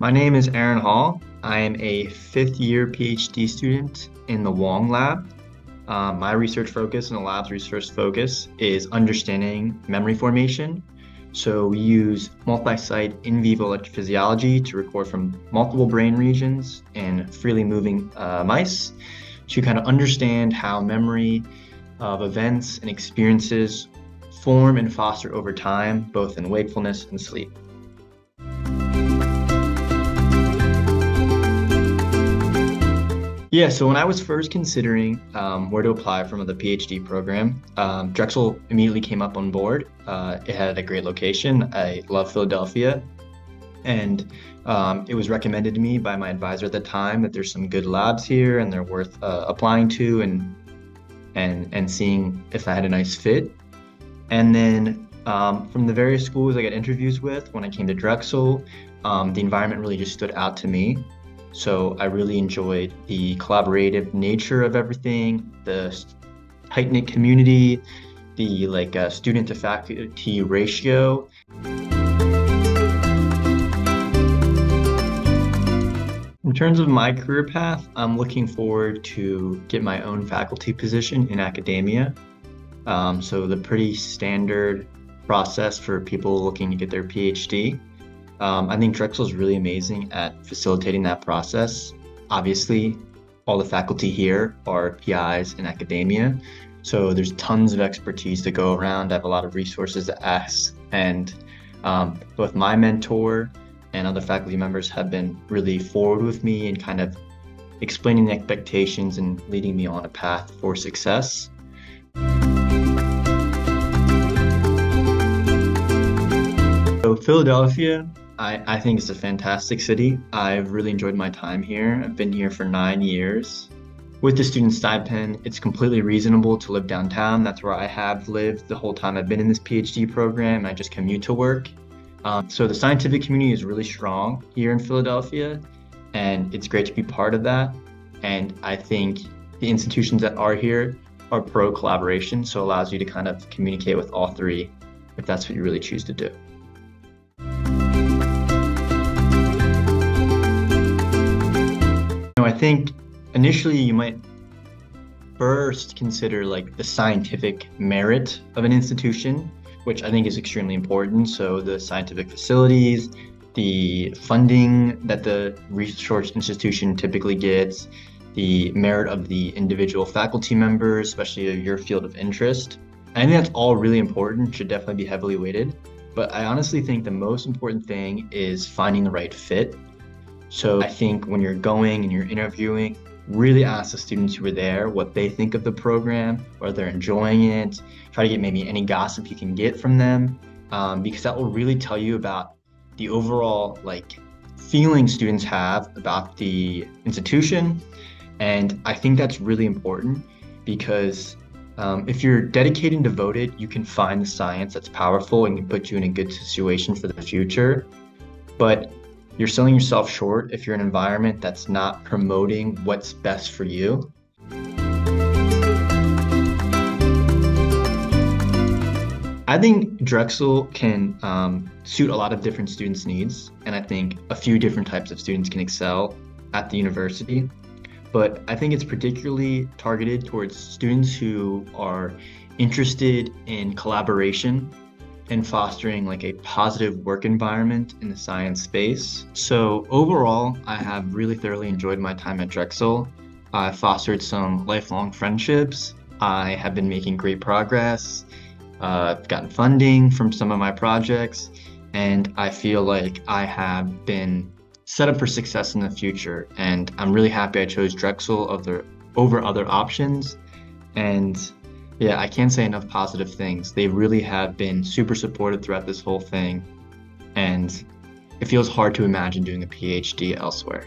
My name is Aaron Hall. I am a fifth year PhD student in the Wong Lab. My research focus and the lab's research focus is understanding memory formation. So we use multi-site in vivo electrophysiology to record from multiple brain regions in freely moving mice to kind of understand how memory of events and experiences form and foster over time, both in wakefulness and sleep. Yeah, so when I was first considering where to apply from the PhD program, Drexel immediately came up on board. It had a great location. I love Philadelphia. And it was recommended to me by my advisor at the time that there's some good labs here and they're worth applying to and seeing if I had a nice fit. And then from the various schools I got interviews with, when I came to Drexel, the environment really just stood out to me. So I really enjoyed the collaborative nature of everything, the tight-knit community, the student to faculty ratio. In terms of my career path, I'm looking forward to get my own faculty position in academia. So the pretty standard process for people looking to get their PhD. I think Drexel is really amazing at facilitating that process. Obviously, all the faculty here are PIs in academia, so there's tons of expertise to go around. I have a lot of resources to ask, and both my mentor and other faculty members have been really forward with me and kind of explaining the expectations and leading me on a path for success. So Philadelphia, I think it's a fantastic city. I've really enjoyed my time here. I've been here for 9 years. With the student stipend, it's completely reasonable to live downtown. That's where I have lived the whole time I've been in this PhD program. I just commute to work. So the scientific community is really strong here in Philadelphia, and it's great to be part of that. And I think the institutions that are here are pro collaboration, so it allows you to kind of communicate with all three if that's what you really choose to do. I think initially you might first consider the scientific merit of an institution, which I think is extremely important. So the scientific facilities, the funding that the research institution typically gets, the merit of the individual faculty members, especially your field of interest. I think that's all really important, should definitely be heavily weighted. But I honestly think the most important thing is finding the right fit. So I think when you're going and you're interviewing, really ask the students who are there what they think of the program, whether they're enjoying it. Try to get maybe any gossip you can get from them, because that will really tell you about the overall feeling students have about the institution. And I think that's really important because if you're dedicated and devoted, you can find the science that's powerful and can put you in a good situation for the future. But you're selling yourself short if you're in an environment that's not promoting what's best for you. I think Drexel can suit a lot of different students' needs, and I think a few different types of students can excel at the university. But I think it's particularly targeted towards students who are interested in collaboration and fostering a positive work environment in the science space. So overall, I have really thoroughly enjoyed my time at Drexel. I fostered some lifelong friendships. I have been making great progress. I've gotten funding from some of my projects, and I feel like I have been set up for success in the future. And I'm really happy I chose Drexel over other options. And yeah, I can't say enough positive things. They really have been super supportive throughout this whole thing, and it feels hard to imagine doing a PhD elsewhere.